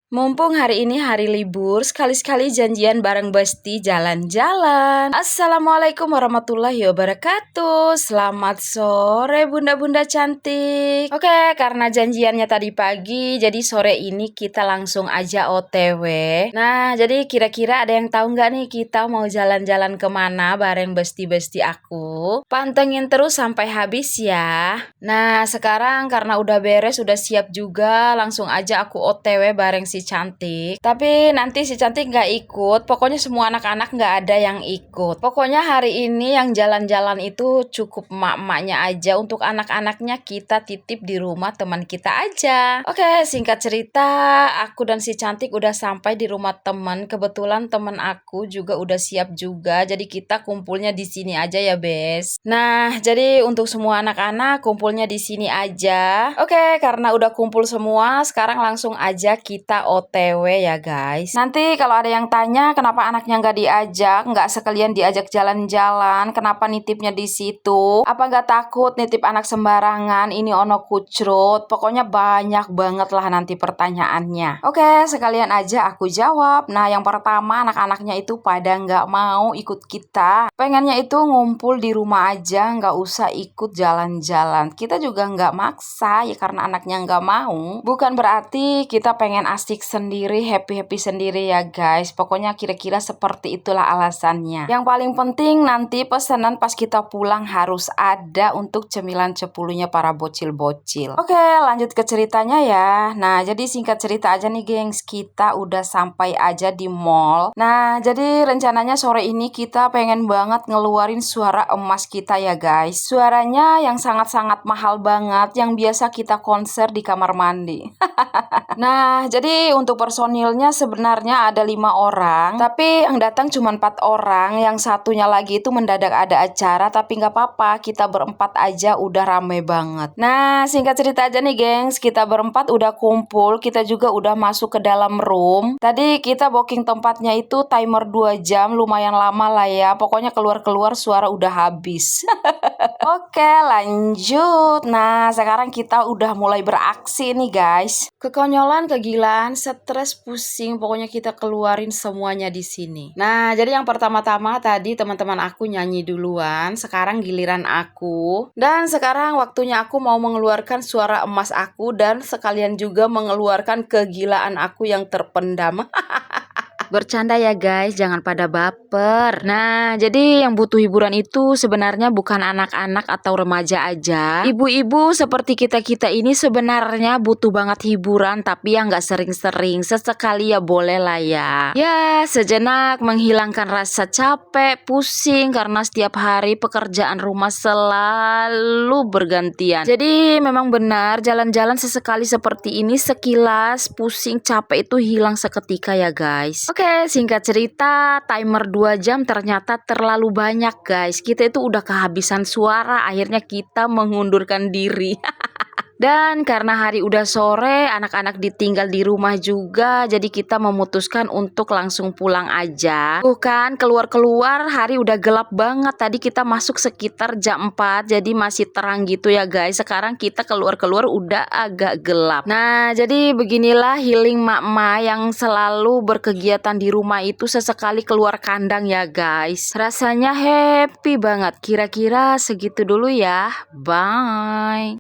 Mumpung hari ini hari libur, sekali-sekali janjian bareng Besti jalan-jalan. Assalamualaikum warahmatullahi wabarakatuh. Selamat sore bunda-bunda cantik. Oke, karena janjiannya tadi pagi, jadi sore ini kita langsung aja OTW. Nah, jadi kira-kira ada yang tahu nggak nih kita mau jalan-jalan kemana bareng Besti-Besti aku? Pantengin terus sampai habis ya. Nah, sekarang karena udah beres, udah siap juga, langsung aja aku OTW bareng si Cantik. Tapi nanti si Cantik nggak ikut, pokoknya semua anak-anak nggak ada yang ikut. Pokoknya hari ini yang jalan-jalan itu cukup emak-emaknya aja, untuk anak-anaknya kita titip di rumah teman kita aja. Oke, singkat cerita, aku dan si Cantik udah sampai di rumah teman. Kebetulan teman aku juga udah siap juga, jadi kita kumpulnya di sini aja ya, Bes. Nah, jadi untuk semua anak-anak kumpulnya di sini aja. Oke, karena udah kumpul semua, sekarang langsung aja kita OTW ya guys. Nanti kalau ada yang tanya kenapa anaknya nggak diajak, nggak sekalian diajak jalan-jalan, kenapa nitipnya di situ? Apa nggak takut nitip anak sembarangan? Ini ono kucrut. Pokoknya banyak banget lah nanti pertanyaannya. Oke, sekalian aja aku jawab. Nah, yang pertama anak-anaknya itu pada nggak mau ikut kita. Pengennya itu ngumpul di rumah aja, nggak usah ikut jalan-jalan. Kita juga nggak maksa ya karena anaknya nggak mau. Bukan berarti kita pengen asik sendiri, happy-happy sendiri ya guys. Pokoknya kira-kira seperti itulah alasannya. Yang paling penting nanti pesanan pas kita pulang harus ada untuk cemilan cepulunya para bocil-bocil. Oke, lanjut ke ceritanya ya. Nah, jadi singkat cerita aja nih gengs, kita udah sampai aja di mall. Nah, jadi rencananya sore ini kita pengen banget ngeluarin suara emas kita ya guys. Suaranya yang sangat-sangat mahal banget, yang biasa kita konser di kamar mandi. Nah, jadi untuk personilnya sebenarnya ada 5 orang, tapi yang datang cuma 4 orang, yang satunya lagi itu mendadak ada acara, tapi nggak apa-apa, kita berempat aja udah rame banget. Nah, singkat cerita aja nih gengs, kita berempat udah kumpul, kita juga udah masuk ke dalam room. Tadi kita booking tempatnya itu timer 2 jam, lumayan lama lah ya, pokoknya keluar-keluar suara udah habis. Oke, lanjut. Nah, sekarang kita udah mulai beraksi nih guys. Kekonyolan, kegilaan, stres, pusing, pokoknya kita keluarin semuanya di sini. Nah, jadi yang pertama-tama tadi teman-teman aku nyanyi duluan, sekarang giliran aku. Dan sekarang waktunya aku mau mengeluarkan suara emas aku dan sekalian juga mengeluarkan kegilaan aku yang terpendam. Bercanda ya guys, jangan pada baper. Nah, jadi yang butuh hiburan itu sebenarnya bukan anak-anak atau remaja aja. Ibu-ibu seperti kita-kita ini sebenarnya butuh banget hiburan, tapi yang nggak sering-sering. Sesekali ya boleh lah ya. Ya, sejenak menghilangkan rasa capek, pusing karena setiap hari pekerjaan rumah selalu bergantian. Jadi memang benar jalan-jalan sesekali seperti ini, sekilas pusing capek itu hilang seketika ya guys. Oke, singkat cerita, timer 2 jam ternyata terlalu banyak guys. Kita itu udah kehabisan suara, akhirnya kita mengundurkan diri. Dan karena hari udah sore, anak-anak ditinggal di rumah juga, jadi kita memutuskan untuk langsung pulang aja. Bukan keluar-keluar, hari udah gelap banget. Tadi kita masuk sekitar jam 4, jadi masih terang gitu ya guys. Sekarang kita keluar-keluar udah agak gelap. Nah, jadi beginilah healing mak-mak yang selalu berkegiatan di rumah itu sesekali keluar kandang ya guys. Rasanya happy banget. Kira-kira segitu dulu ya. Bye.